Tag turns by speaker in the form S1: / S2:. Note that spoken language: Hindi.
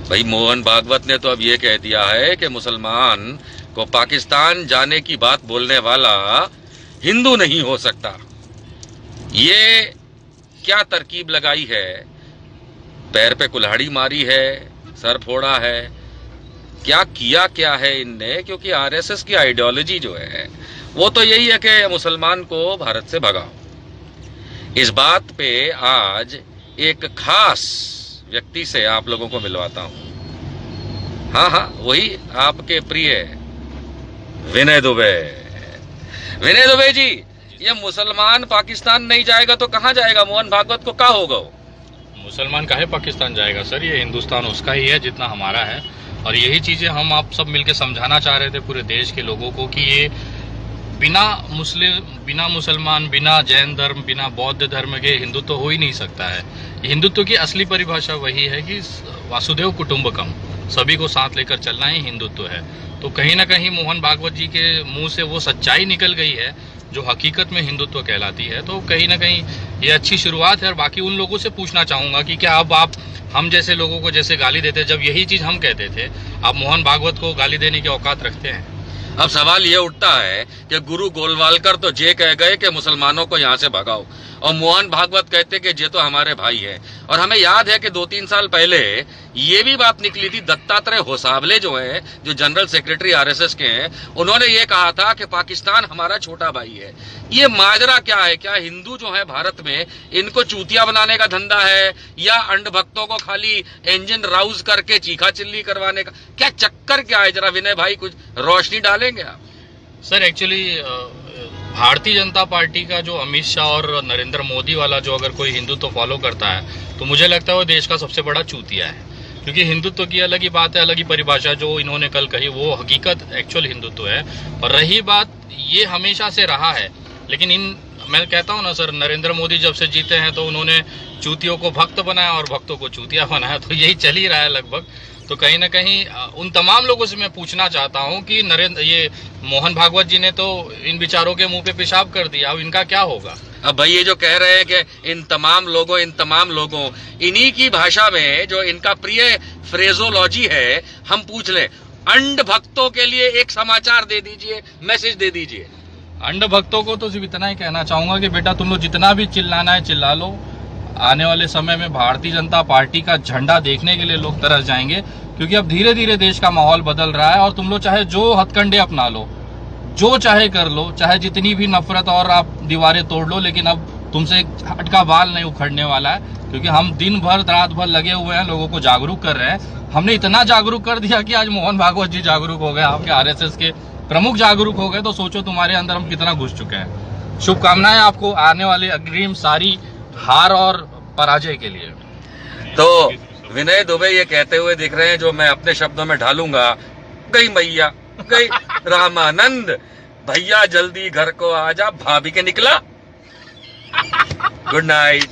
S1: भाई मोहन भागवत ने तो अब ये कह दिया है कि मुसलमान को पाकिस्तान जाने की बात बोलने वाला हिंदू नहीं हो सकता। ये क्या तरकीब लगाई है? पैर पे कुल्हाड़ी मारी है, सर फोड़ा है, क्या है इनने? क्योंकि आरएसएस की आइडियोलॉजी जो है वो तो यही है कि मुसलमान को भारत से भगाओ। इस बात पे आज एक खास व्यक्ति से आप लोगों को मिलवाता हूं। हाँ, वही आपके प्रिय विनय दुबे। विनय दुबे जी, ये मुसलमान पाकिस्तान नहीं जाएगा तो कहां जाएगा? मोहन भागवत को क्या होगा?
S2: मुसलमान काहे पाकिस्तान जाएगा सर? ये हिंदुस्तान उसका ही है जितना हमारा है। और यही चीजें हम आप सब मिलकर समझाना चाह रहे थे पूरे देश के लोगों को कि ये बिना मुसलमान, बिना जैन धर्म, बिना बौद्ध धर्म के हिंदुत्व हो ही नहीं सकता है। हिंदुत्व की असली परिभाषा वही है कि वासुदेव कुटुंबकम, सभी को साथ लेकर चलना ही हिंदुत्व है। तो कहीं ना कहीं मोहन भागवत जी के मुंह से वो सच्चाई निकल गई है जो हकीकत में हिंदुत्व कहलाती है। तो कहीं ना कहीं ये अच्छी शुरुआत है। और बाकी उन लोगों से पूछना चाहूंगा कि क्या अब आप हम जैसे लोगों को जैसे गाली देते, जब यही चीज हम कहते थे, आप मोहन भागवत को गाली देने की औकात रखते हैं?
S1: अब सवाल ये उठता है कि गुरु गोलवालकर तो ये कह गए कि मुसलमानों को यहां से भगाओ, और मोहन भागवत कहते कि ये तो हमारे भाई है। और हमें याद है कि 2-3 साल पहले ये भी बात निकली थी, दत्तात्रेय होसाबले जो है, जो जनरल सेक्रेटरी आरएसएस के हैं, उन्होंने ये कहा था कि पाकिस्तान हमारा छोटा भाई है। ये माजरा क्या है? क्या हिंदू जो है भारत में, इनको चूतिया बनाने का धंधा है, या अंध भक्तों को खाली इंजन राउज करके चीखा चिल्ली करवाने का क्या चक्कर क्या है? जरा विनय भाई कुछ रोशनी डालेंगे आप?
S2: Sir actually Bharatiya Janata party का जो अमित शाह और नरेंद्र मोदी वाला जो अगर कोई हिंदुत्व फॉलो करता है तो मुझे लगता है वो देश का सबसे बड़ा चूतिया है। क्योंकि हिंदुत्व की अलग ही बात है, अलग ही परिभाषा जो इन्होंने कल कही, वो हकीकत एक्चुअल हिंदुत्व है। और रही बात, ये हमेशा से रहा है। लेकिन मैं कहता हूँ ना सर, नरेंद्र मोदी जब से जीते हैं तो उन्होंने चूतियों को भक्त बनाया और भक्तों को चूतिया बनाया। तो यही चल ही रहा है लगभग। तो कहीं ना कहीं उन तमाम लोगों से मैं पूछना चाहता हूं कि ये मोहन भागवत जी ने तो इन विचारों के मुंह पे पेशाब कर दिया, अब इनका क्या होगा?
S1: अब भाई ये जो कह रहे हैं कि इन तमाम लोगों इन्हीं की भाषा में जो इनका प्रिय फ्रेजोलॉजी है, हम पूछ लें, अंध भक्तों के लिए एक समाचार दे दीजिए, मैसेज दे दीजिए।
S2: अंध भक्तों को तो सिर्फ इतना ही कहना चाहूंगा कि बेटा तुम लोग जितना भी चिल्लाना है चिल्ला लो। आने वाले समय में भारतीय जनता पार्टी का झंडा देखने के लिए लोग तरस जाएंगे। क्योंकि अब धीरे धीरे देश का माहौल बदल रहा है और तुम लोग चाहे जो हथकंडे अपना लो, जो चाहे कर लो, चाहे जितनी भी नफरत और आप दीवारें तोड़ लो, लेकिन अब तुमसे एक हटका बाल नहीं उखड़ने वाला है। क्योंकि हम दिन भर रात भर लगे हुए हैं, लोगों को जागरूक कर रहे हैं। हमने इतना जागरूक कर दिया कि आज मोहन भागवत जी जागरूक हो गए, आपके आरएसएस के प्रमुख जागरूक हो गए। तो सोचो तुम्हारे अंदर हम कितना घुस चुके हैं। शुभकामनाएं आपको आने वाले अग्रिम सारी हार और पराजय के लिए।
S1: तो विनय दुबे ये कहते हुए दिख रहे हैं, जो मैं अपने शब्दों में ढालूंगा, गई मैया गई रामानंद, भैया जल्दी घर को आजा, भाभी के निकला। Good night.